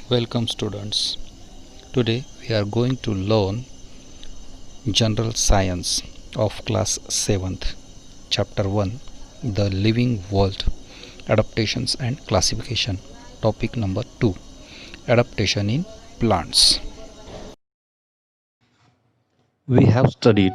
Welcome students. Today we are going to learn General Science of class 7th, chapter 1, The Living World, Adaptations and Classification. Topic number 2, Adaptation in Plants. We have studied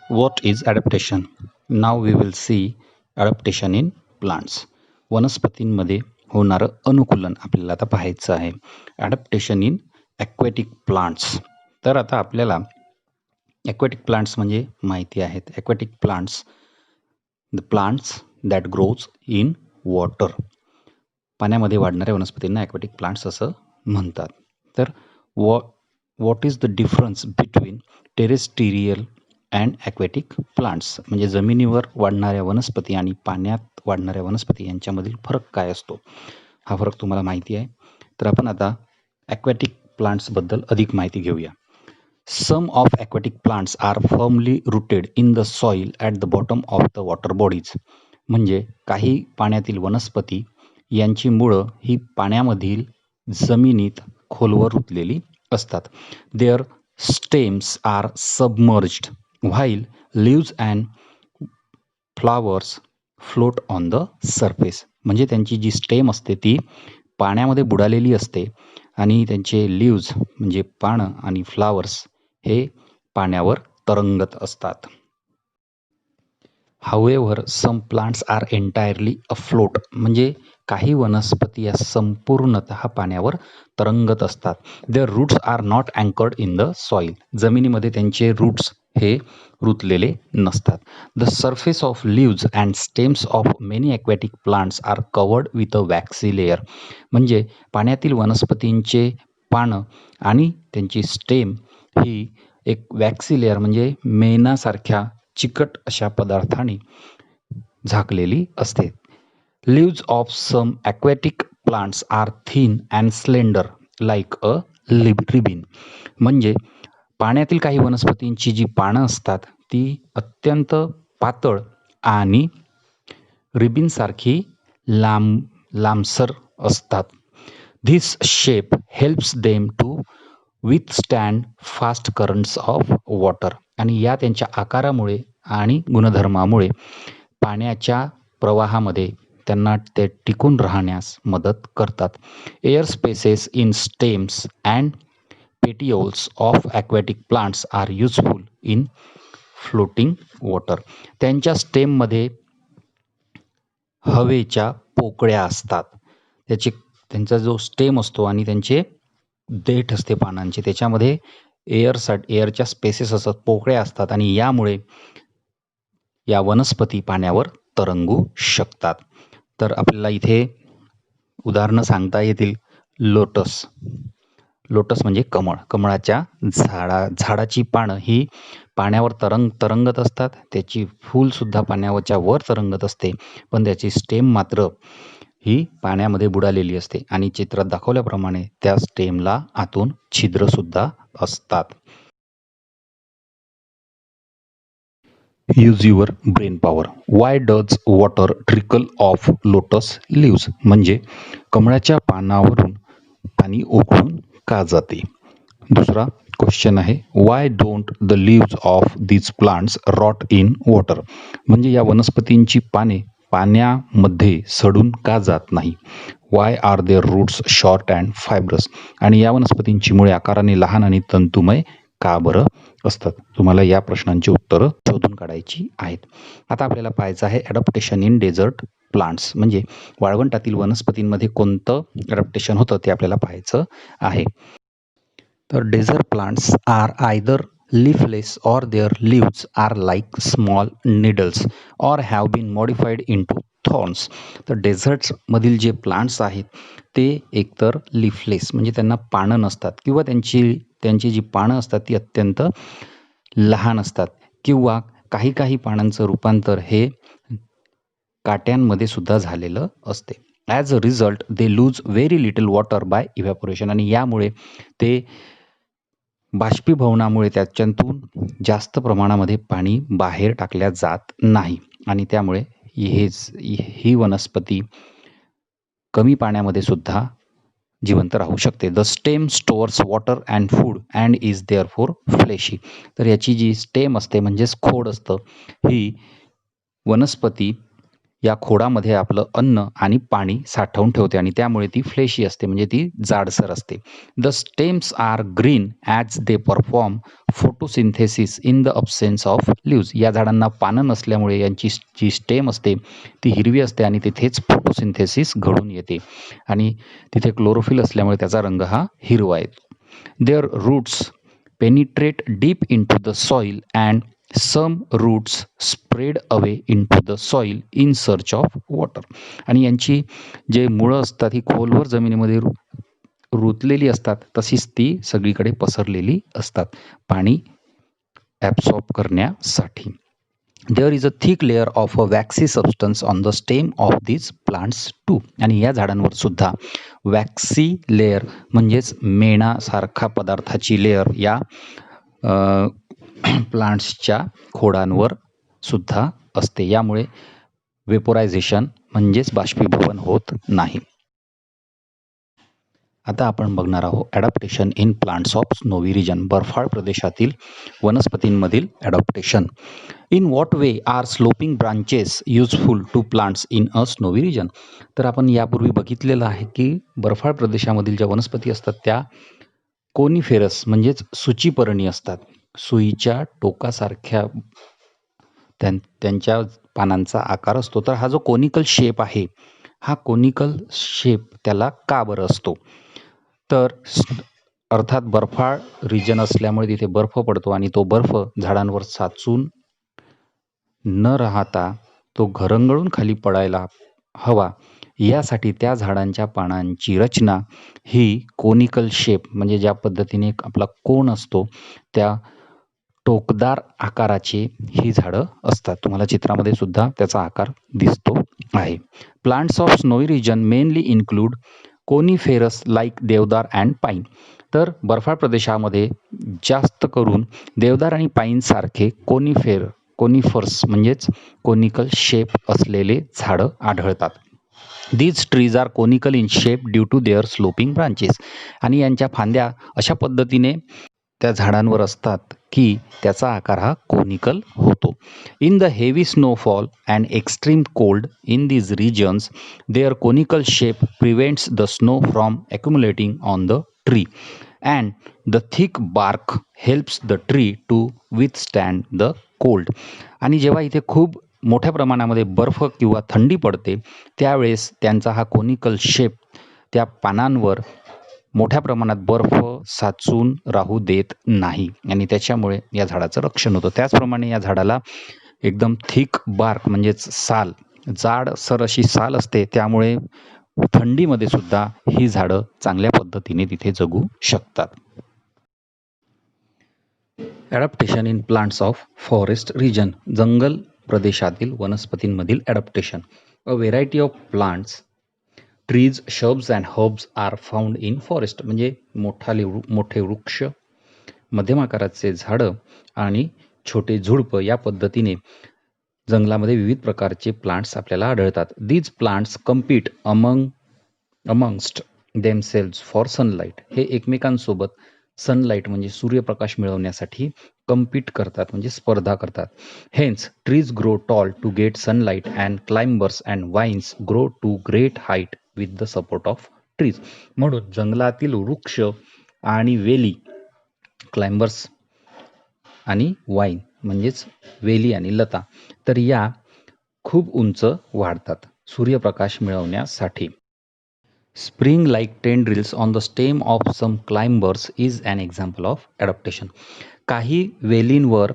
what is adaptation. Now we will see adaptation in plants. वनस्पतींमध्ये होणारं अनुकूलन आपल्याला आता पाहायचं आहे. Adaptation in aquatic plants. तर आता आपल्याला ॲक्वॅटिक प्लांट्स म्हणजे माहिती आहेत. Aquatic plants, the plants that grows in water. पाण्यामध्ये वाढणाऱ्या वनस्पतींना ॲक्वॅटिक प्लांट्स असं म्हणतात. तर what is the difference between terrestrial and aquatic plants, म्हणजे जमिनीवर वाढणाऱ्या वनस्पती आणि पाण्यात वाढणाऱ्या वनस्पती यांच्यामधील फरक काय असतो, हा फरक तुम्हाला माहिती आहे. तर आपण आता ॲक्वॅटिक प्लांट्सबद्दल अधिक माहिती घेऊया. Some of aquatic plants are firmly rooted in the soil at the bottom of the water bodies. म्हणजे काही पाण्यातील वनस्पती यांची मुळं ही पाण्यामधील जमिनीत खोलवर रुतलेली असतात. Their stems are submerged while leaves and flowers float on the surface. म्हणजे त्यांची जी स्टेम असते ती पाण्यामध्ये बुडालेली असते आणि त्यांचे लिव्ज म्हणजे पानं आणि फ्लावर्स हे पाण्यावर तरंगत असतात. However some plants are entirely afloat. म्हणजे काही वनस्पती या संपूर्णतः पाण्यावर तरंगत असतात. Their roots are not anchored in the soil. जमिनीमध्ये त्यांचे रूट्स हे रुतलेले नसतात. The surface of leaves and stems of many aquatic plants are covered with a waxy layer. म्हणजे पाण्यातील वनस्पतींचे पानं आणि त्यांची स्टेम ही एक वॅक्सी लेयर म्हणजे मेणासारख्या चिकट अशा पदार्थाने झाकलेली असते. Leaves of some aquatic plants are thin and slender like a ribbon. म्हणजे पाण्यातील काही वनस्पतींची जी पानं असतात ती अत्यंत पातळ आणि रिबिनसारखी लांबसर असतात. This shape helps them to withstand fast currents of water. आणि या त्यांच्या आकारामुळे आणि गुणधर्मामुळे पाण्याच्या प्रवाहामध्ये त्यांना ते टिकून राहण्यास मदत करतात. Air spaces in stems and petioles of aquatic plants are useful in floating water. त्यांच्या स्टेममध्ये हवेच्या पोकळ्या असतात. त्यांचा जो स्टेम असतो आणि त्यांचे देठ असते पानांचे, त्याच्यामध्ये एअरच्या स्पेसेस असतात, पोकळ्या असतात आणि यामुळे या वनस्पती पाण्यावर तरंगू शकतात. तर आपल्याला इथे उदाहरणं सांगता येतील. लोटस म्हणजे कमळ. कमळाच्या झाडाची पानं ही पाण्यावर तरंगत असतात. त्याची फूलसुद्धा पाण्यावरच्या वर तरंगत असते, पण त्याची स्टेम मात्र ही पाण्यामध्ये बुडालेली असते आणि चित्रात दाखवल्याप्रमाणे त्या स्टेमला आतून छिद्रसुद्धा असतात. Use your brain power. Why does water trickle off lotus leaves. म्हणजे कमळाच्या पानावरून पाणी ओघळून का जाते. दुसरा क्वेश्चन आहे, why don't the leaves of these plants rot in water. म्हणजे या वनस्पतींची पाने पाण्यामध्ये सडून का जात नाही. Why are their roots short and fibrous. आणि या वनस्पतींची मुळे आकाराने लहान आणि तंतुमय का बरं असतात. तुम्हाला या प्रश्नांची उत्तरं शोधून काढायची आहेत. आता आपल्याला पाहायचं आहे ॲडॅप्टेशन इन डेझर्ट प्लांट्स. म्हणजे वाळवंटातील वनस्पतींमध्ये कोणतं ॲडॅप्टेशन होतं ते आपल्याला पाहायचं आहे. तर desert plants are either leafless or their leaves are like small needles or have been modified into thorns. तर डेझर्ट्समधील जे प्लांट्स आहेत ते एकतर लीफलेस म्हणजे त्यांना पानं नसतात किंवा त्यांची जी पानं असतात ती अत्यंत लहान असतात किंवा काही पानांचं रूपांतर हे काट्यांमध्ये सुद्धा झालेलं असते. As a result they lose very little water bye evaporation. आणि यामुळे ते बाष्पीभवनामुळे त्याच्यातून जास्त प्रमाणामध्ये पाणी बाहेर टाकल्या जात नाही आणि त्यामुळे ही वनस्पती कमी पाण्यामध्ये सुद्धा जिवंत राहू शकते. The stem stores water and food and is therefore fleshy. तर याची जी स्टेम असते म्हणजेच खोड असतं, ही वनस्पती या खोडामध्ये आपलं अन्न आणि पाणी साठवून ठेवते आणि त्यामुळे ती फ्लेशी असते, म्हणजे ती जाडसर असते. The stems are green as they perform photosynthesis in the absence of leaves. या झाडांना पानं नसल्यामुळे यांची जी स्टेम असते ती हिरवी असते आणि तिथेच फोटोसिंथेसिस घडून येते आणि तिथे क्लोरोफिल असल्यामुळे त्याचा रंग हा हिरवा येतो. Their roots penetrate deep into the soil and some roots spread away into the soil in search of water. आणि यांची जे मुळं असतात ही खोलवर जमिनीमध्ये रुतलेली असतात, तशीच ती सगळीकडे पसरलेली असतात पाणी ॲब्सॉर्ब करण्यासाठी. There is a thick layer of a waxy substance on the stem of these plants too. आणि या झाडांवर सुद्धा वॅक्सी लेअर म्हणजेच मेणासारखा पदार्थाची लेअर या प्लांट्सच्या खोडांवर सुद्धा असते. यामुळे वेपोरायझेशन म्हणजेच बाष्पीभवन होत नाही. आता आपण बघणार आहोत adaptation in plants of snowy region. बर्फाळ प्रदेशातील वनस्पतींमधील adaptation. In what way are sloping branches useful to plants in a snowy region. तर आपण यापूर्वी बघितलेलं आहे की बर्फाळ प्रदेशामधील ज्या वनस्पती असतात त्या कोनिफेरस म्हणजेच सूचीपर्णी असतात. सुईच्या टोकासारख्या त्यांच्या पानांचा आकार असतो. तर हा जो कोनिकल शेप आहे, हा कोनिकल शेप त्याला का बरं असतो? तर अर्थात बर्फाळ रिजन असल्यामुळे तिथे बर्फ पडतो आणि तो बर्फ झाडांवर साचून न राहता तो घरंगळून खाली पडायला हवा, यासाठी त्या झाडांच्या पानांची रचना ही कोनिकल शेप म्हणजे ज्या पद्धतीने आपला कोन असतो त्या टोकदार आकाराची ही झाडं असतात. तुम्हाला चित्रामध्ये सुद्धा त्याचा आकार दिसतो आहे. Plants of snowy region mainly include coniferous like deodar and pine. तर बर्फाळ प्रदेशामध्ये जास्त करून देवदार आणि पाईनसारखे कोनिफर्स म्हणजेच कोनिकल शेप असलेले झाडं आढळतात. These trees are conical in shape due to their sloping branches. आणि यांच्या फांद्या अशा पद्धतीने त्या झाडांवर असतात की त्याचा आकार हा कोनिकल होतो. In the heavy snowfall and extreme cold in these regions their conical shape prevents the snow from accumulating on the tree and the thick bark helps the tree to withstand the cold. आणि जेव्हा इथे खूप मोठ्या प्रमाणामध्ये बर्फ किंवा थंडी पडते त्यावेळेस त्यांचा हा कोनिकल शेप त्या पानांवर मोठ्या प्रमाणात बर्फ साचून राहू देत नाही आणि त्याच्यामुळे या झाडाचं रक्षण होतं. त्याचप्रमाणे या झाडाला एकदम थिक बार्क म्हणजेच साल, जाडसर अशी साल असते, त्यामुळे थंडीमध्ये सुद्धा ही झाडं चांगल्या पद्धतीने तिथे जगू शकतात. Adaptation in plants of forest region. जंगल प्रदेशातील वनस्पतींमधील adaptation. A variety of plants, trees, shrubs and herbs are found in forest. म्हणजे मोठे वृक्ष, मध्यम आकाराचे झाडं आणि छोटे झुडपं या पद्धतीने जंगलामध्ये विविध प्रकारचे प्लांट्स आपल्याला आढळतात. These plants compete amongst themselves for sunlight. हे एकमेकांसोबत सनलाईट म्हणजे सूर्यप्रकाश मिळवण्यासाठी कम्पीट करतात म्हणजे स्पर्धा करतात. Hence trees grow tall to get sunlight and climbers and vines grow to great height with the support of trees. म्हणून जंगलातील वृक्ष आणि वेली, क्लाइंबर्स आणि वाईन म्हणजेच वेली आणि लता, तर या खूप उंच वाढतात सूर्यप्रकाश मिळवण्यासाठी. Spring like tendrils on the stem of some climbers is an example of adaptation. काही वेलींवर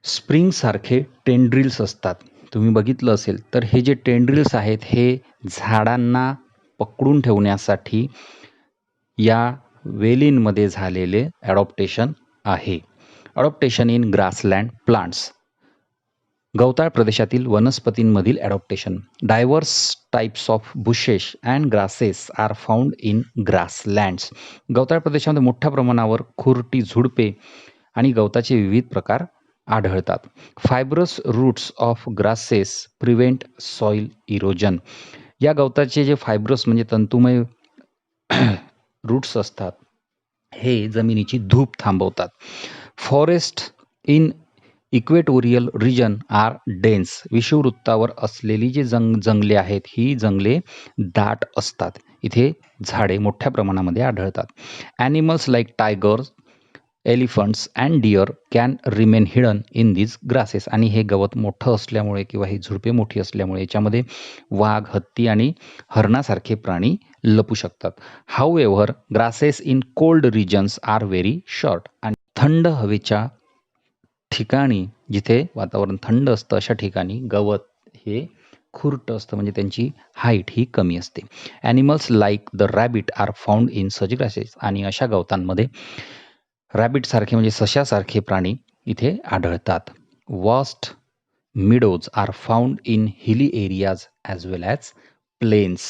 स्प्रिंगसारखे टेंड्रिल्स असतात. तुम्ही बघितलं असेल तर हे जे टेंड्रिल्स आहेत हे झाडांना पकडून ठेवण्यासाठी या वेलींमध्ये झालेले ॲडॉप्टेशन आहे. Adaptation in grassland plants. गवताळ प्रदेशातील वनस्पतींमधील adaptation. Diverse types of bushes and grasses are found in grasslands. गवताळ प्रदेशामध्ये मोठ्या प्रमाणावर खुरटी, झुडपे आणि गवताचे विविध प्रकार आढळतात. Fibrous roots of grasses prevent soil erosion. या गवताचे जे फायब्रस म्हणजे तंतुमय रूट्स असतात हे जमिनीची धूप थांबवतात. Forest in equatorial region are dense. विषुववृत्तावर असलेली जी जंगले आहेत ही जंगले दाट असतात. इथे झाडे मोठ्या प्रमाणामध्ये आढळतात. Animals like tigers, elephants and deer can remain hidden in these grasses. आणि हे गवत मोठं असल्यामुळे किंवा ही झुडपे मोठी असल्यामुळे याच्यामध्ये वाघ, हत्ती आणि हरणासारखे प्राणी लपू शकतात. However grasses in cold regions are very short. आणि थंड हवेच्या ठिकाणी जिथे वातावरण थंड असतं अशा ठिकाणी गवत हे खुरट असतं, म्हणजे त्यांची हाईट ही कमी असते. Animals like the rabbit are found in such grasses. आणि अशा गवतांमध्ये रॅबिटसारखे म्हणजे सशासारखे प्राणी इथे आढळतात. Vast meadows are found in hilly areas as well as plains.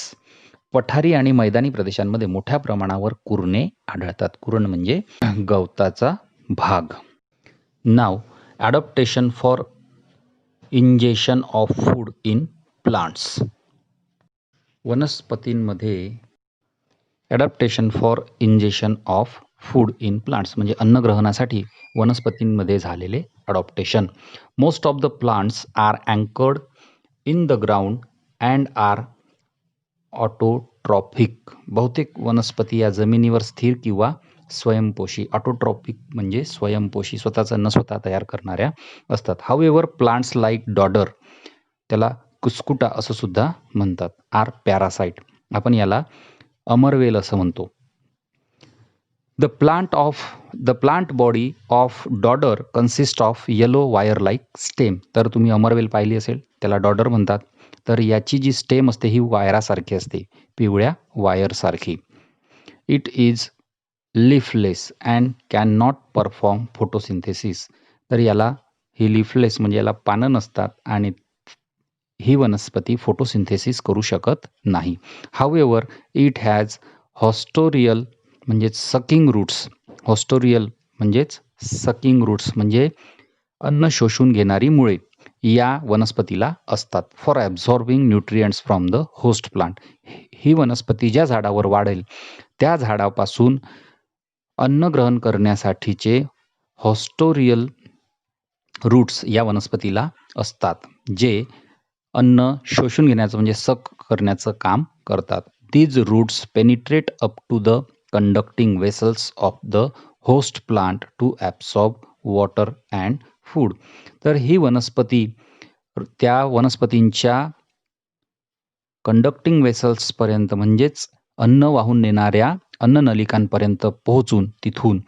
पठारी आणि मैदानी प्रदेशांमध्ये मोठ्या प्रमाणावर कुरणे आढळतात. कुरण म्हणजे गवताचा भाग. नाव adaptation for injection of food in plants. वनस्पतींमध्ये adaptation for injection of food in plants म्हणजे अन्नग्रहणासाठी वनस्पतींमध्ये झालेले adaptation. Most of the plants are anchored in the ground and are autotrophic. बहुतेक वनस्पती या जमिनीवर स्थिर किंवा स्वयंपोषी. ऑटोट्रॉफिक म्हणजे स्वयंपोषी, स्वतःचं अन्न स्वतः तयार करणाऱ्या असतात. हाऊएव्हर प्लांट्स लाईक डॉडर, त्याला कुस्कुटा असं सुद्धा म्हणतात, आर पॅरासाइट. आपण याला अमरवेल असं म्हणतो. The plant body of डॉडर consist of yellow wire like stem. तर तुम्ही अमरवेल पाहिली असेल, त्याला डॉडर म्हणतात. तर याची जी स्टेम असते ही वायरासारखी असते, पिवळ्या वायरसारखी. It is leafless and can not perform photosynthesis. तर याला ही लिफलेस म्हणजे याला पानं नसतात आणि ही वनस्पती फोटोसिंथेसिस करू शकत नाही. हाऊएव्हर इट हॅज हॉस्टोरियल म्हणजेच सकिंग रूट्स. हॉस्टोरियल म्हणजेच सकिंग रूट्स म्हणजे अन्न शोषून घेणारी मुळे या वनस्पतीला असतात. For absorbing nutrients from the host plant. ही वनस्पती ज्या झाडावर वाढेल त्या झाडापासून अन्न ग्रहण करण्यासाठीचे हॉस्टोरियल रूट्स या वनस्पतीला असतात, जे अन्न शोषून घेण्याचं म्हणजे सक करण्याचं काम करतात. These roots penetrate up to the conducting vessels of the host plant to absorb water and food. तर ही वनस्पती त्या वनस्पतींच्या कंडक्टिंग वेसल्सपर्यंत म्हणजेच अन्न वाहून नेणाऱ्या अन्ननलिकांपर्यंत पोहोचून तिथून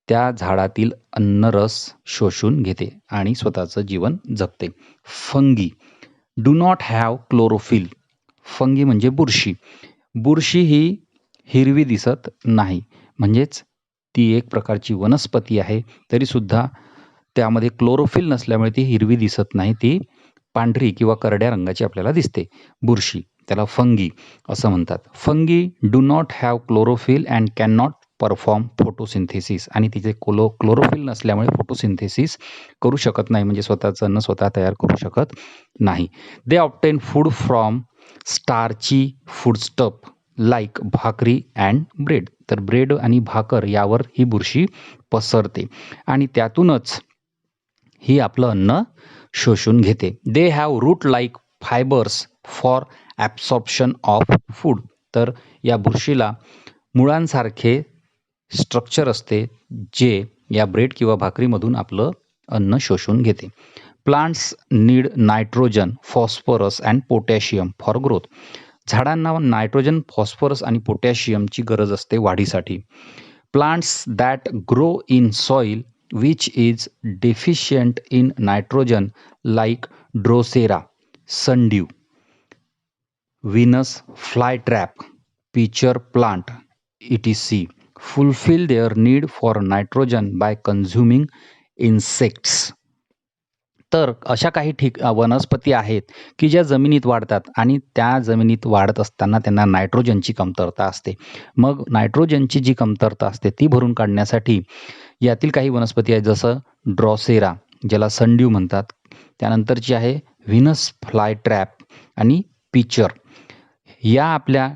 त्या झाडातील अन्नरस शोषून घेते आणि स्वतःचं जीवन जगते. Fungi do not have chlorophyll. Fungi म्हणजे बुरशी. बुरशी ही हिरवी दिसत नाही, म्हणजेच ती एक प्रकारची वनस्पती आहे, तरीसुद्धा त्यामध्ये क्लोरोफिल नसल्यामुळे ती हिरवी दिसत नाही, ती पांढरी किंवा करड्या रंगाची आपल्याला दिसते बुरशी. त्याला फंगी असं म्हणतात. Fungi do not have chlorophyll and can not perform photosynthesis. आणि तिचे क्लोरोफिल नसल्यामुळे फोटोसिंथेसिस करू शकत नाही, म्हणजे स्वतःचं अन्न स्वतः तयार करू शकत नाही. They obtain food from starchy foodstuff like bhakri and bread. तर ब्रेड आणि भाकर यावर ही बुरशी पसरते आणि त्यातूनच ही आपलं अन्न शोषून घेते. They have root like fibres for absorption of food. तर या बुरशीला मुळांसारखे स्ट्रक्चर असते, जे या ब्रेड किंवा भाकरीमधून आपलं अन्न शोषून घेते. Plants need nitrogen, phosphorus and potassium for growth. झाडांना नायट्रोजन, फॉस्फरस आणि पोटॅशियमची गरज असते वाढीसाठी. Plants that grow in soil which is deficient in nitrogen like Drosera, sundew, Venus flytrap, pitcher plant etc. fulfill their need for nitrogen by consuming insects. तर अशा काही वनस्पती आहेत की ज्या जमिनीत वाढतात आणि त्या जमिनीत वाढत असताना त्यांना नायट्रोजनची कमतरता असते. मग नायट्रोजनची जी कमतरता असते ती भरून काढण्यासाठी यातील काही वनस्पती आहेत, जसं ड्रॉसेरा ज्याला सनड्यू म्हणतात, त्यानंतरची आहे व्हीनस फ्लायट्रॅप आणि पिचर. या आपल्या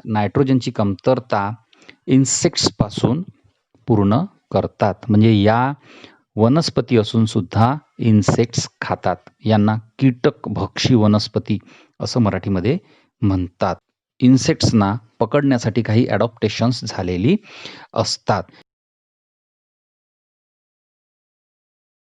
नायट्रोजनची कमतरता इन्सेक्ट्सपासून पूर्ण करतात. म्हणजे या वनस्पती असून सुद्धा इन्सेक्ट्स खातात. यांना कीटकभक्षी वनस्पती असं मराठीमध्ये म्हणतात. इन्सेक्ट्सना पकडण्यासाठी काही ॲडॉप्टेशन्स झालेली असतात.